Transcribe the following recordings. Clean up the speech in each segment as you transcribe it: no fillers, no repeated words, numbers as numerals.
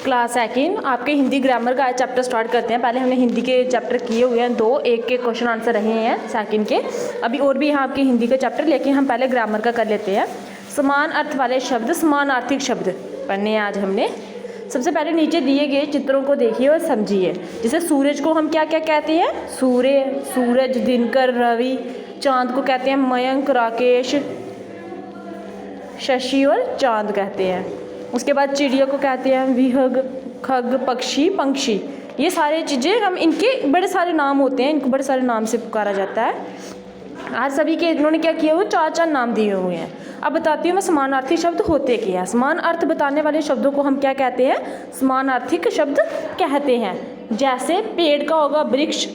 Class second आपके Hindi grammar का आज चैप्टर स्टार्ट करते हैं। पहले हमने हिंदी के चैप्टर किए हुए हैं 2, एक के क्वेश्चन आंसर रहे हैं सेकंड के। अभी और भी यहाँ आपके हिंदी के चैप्टर, लेकिन हम पहले ग्रामर का कर लेते हैं। समान अर्थ वाले शब्द, समानार्थिक शब्द पढ़ने हैं आज हमने। सबसे पहले नीचे दिए गए चित्रों को देखिए और समझिए। जैसे सूरज को हम क्या क्या कहते हैं? सूर्य, सूरज, दिनकर, रवि। चांद को कहते हैं मयंक, राकेश, शशि और चांद कहते हैं। उसके बाद चिड़िया को कहते हैं विहग, खग, पक्षी, पंक्षी। ये सारे चीज़ें हम, इनके बड़े सारे नाम होते हैं, इनको बड़े सारे नाम से पुकारा जाता है। आज सभी के इन्होंने क्या किया हुआ, 4-4 नाम दिए हुए हैं। अब बताती हूँ मैं समानार्थी शब्द होते क्या हैं। समान अर्थ बताने वाले शब्दों को हम क्या कहते हैं? समानार्थिक शब्द कहते हैं। जैसे पेड़ का होगा वृक्ष,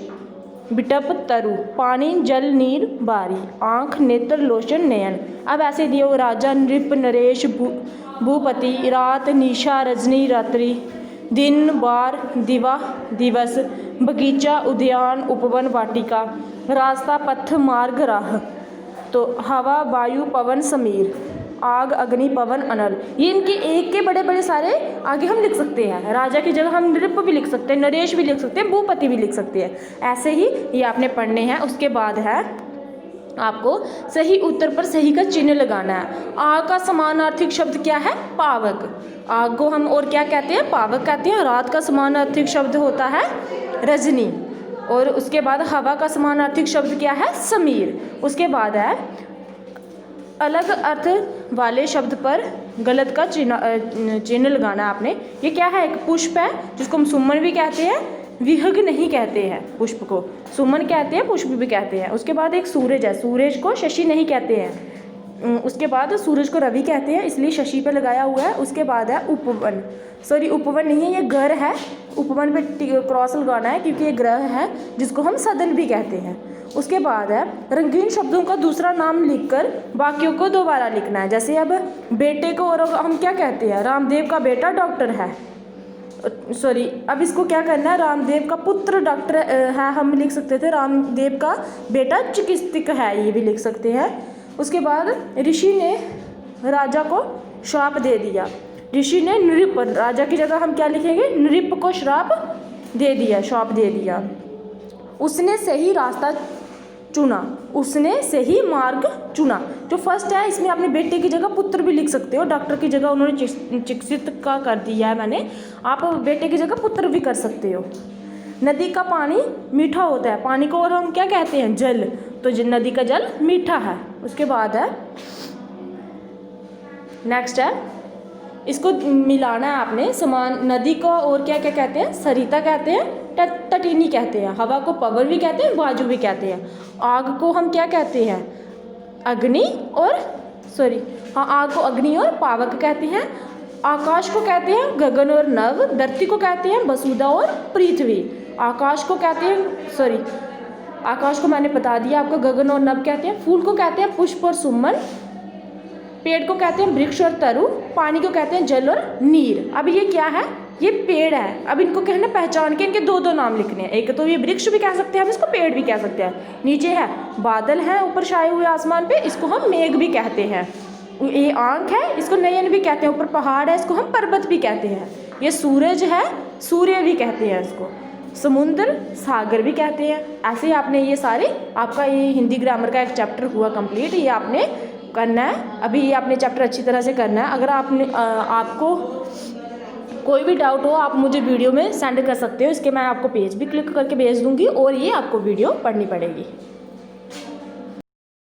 बिटप, तरु। पानी, जल, नीर, बारी। आँख, नेत्र, लोचन, नयन। अब ऐसे दिए हो राजा, नृप, नरेश, भूपति, रात, निशा, रजनी, रात्रि। दिन, बार, दिवा, दिवस। बगीचा, उद्यान, उपवन, वाटिका। रास्ता, पथ, मार्ग, राह। तो हवा, वायु, पवन, समीर। आग, अग्नि, पवन, अनल। ये इनके एक के बड़े बड़े सारे आगे हम लिख सकते हैं। राजा की जगह हम नृप भी लिख सकते हैं, नरेश भी लिख सकते हैं, भूपति भी लिख सकते हैं। ऐसे ही ये आपने पढ़ने हैं। उसके बाद है आपको सही उत्तर पर सही का चिन्ह लगाना है। आग का समानार्थिक शब्द क्या है? पावक। आग को हम और क्या कहते हैं? पावक कहते हैं। रात का समानार्थिक शब्द होता है रजनी। और उसके बाद हवा का समानार्थिक शब्द क्या है? समीर। उसके बाद है अलग अर्थ वाले शब्द पर गलत का चिन्ह लगाना आपने। ये क्या है? एक पुष्प है जिसको हम सुमन भी कहते हैं, विहग नहीं कहते हैं। पुष्प को सुमन कहते हैं, पुष्प भी कहते हैं। उसके बाद एक सूरज है, सूरज को शशि नहीं कहते हैं। उसके बाद सूरज को रवि कहते हैं, इसलिए शशि पे लगाया हुआ है। उसके बाद है उपवन, सॉरी उपवन नहीं है, ये ग्रह है। उपवन पे क्रॉस लगाना है क्योंकि ये ग्रह है जिसको हम सदन भी कहते हैं। उसके बाद है रंगीन शब्दों का दूसरा नाम लिखकर वाक्यों को दोबारा लिखना है। जैसे अब बेटे को और हम क्या कहते हैं? रामदेव का बेटा डॉक्टर है, सॉरी अब इसको क्या करना है? रामदेव का पुत्र डॉक्टर है, हम लिख सकते थे रामदेव का बेटा चिकित्सक है, ये भी लिख सकते हैं। उसके बाद ऋषि ने राजा को श्राप दे दिया। ऋषि ने नृप, राजा की जगह हम क्या लिखेंगे? नृप को श्राप दे दिया, श्राप दे दिया। उसने सही रास्ता चुना, उसने सही मार्ग चुना। जो फर्स्ट है इसमें अपने बेटे की जगह पुत्र भी लिख सकते हो, डॉक्टर की जगह उन्होंने चिकित्सक का कर दिया है मैंने, आप बेटे की जगह पुत्र भी कर सकते हो। नदी का पानी मीठा होता है, पानी को और हम क्या कहते हैं? जल। तो नदी का जल मीठा है। उसके बाद है नेक्स्ट है, इसको मिलाना है आपने। समान नदी को और क्या क्या कहते हैं? सरिता कहते हैं, तटिनी कहते हैं। हवा को पवन भी कहते हैं, वायु भी कहते हैं। आग को हम क्या कहते हैं? अग्नि और आग को अग्नि और पावक कहते हैं। आकाश को कहते हैं गगन और नभ। धरती को कहते हैं वसुधा और पृथ्वी। आकाश को कहते हैं आकाश को मैंने बता दिया आपको, गगन और नभ कहते हैं। फूल को कहते हैं पुष्प और सुमन। पेड़ को कहते हैं वृक्ष और तरु। पानी को कहते हैं जल और नीर। अब ये क्या है? ये पेड़ है। अब इनको कहना पहचान के इनके 2-2 नाम लिखने हैं। एक तो ये वृक्ष भी कह सकते हैं हम, इसको पेड़ भी कह सकते हैं। नीचे है बादल हैं ऊपर छाए हुए आसमान पे, इसको हम मेघ भी कहते हैं। ये आंख है, इसको नयन भी कहते हैं। ऊपर पहाड़ है, इसको हम पर्वत भी कहते हैं। ये सूरज है, सूर्य भी कहते हैं इसको। समुद्र, सागर भी कहते हैं। ऐसे ही आपने ये सारे, आपका ये हिंदी ग्रामर का एक चैप्टर हुआ कंप्लीट। ये आपने करना है। अभी ये आपने चैप्टर अच्छी तरह से करना है। अगर आपको कोई भी डाउट हो आप मुझे वीडियो में सेंड कर सकते हो। इसके मैं आपको पेज भी क्लिक करके भेज दूँगी और ये आपको वीडियो पढ़नी पड़ेगी।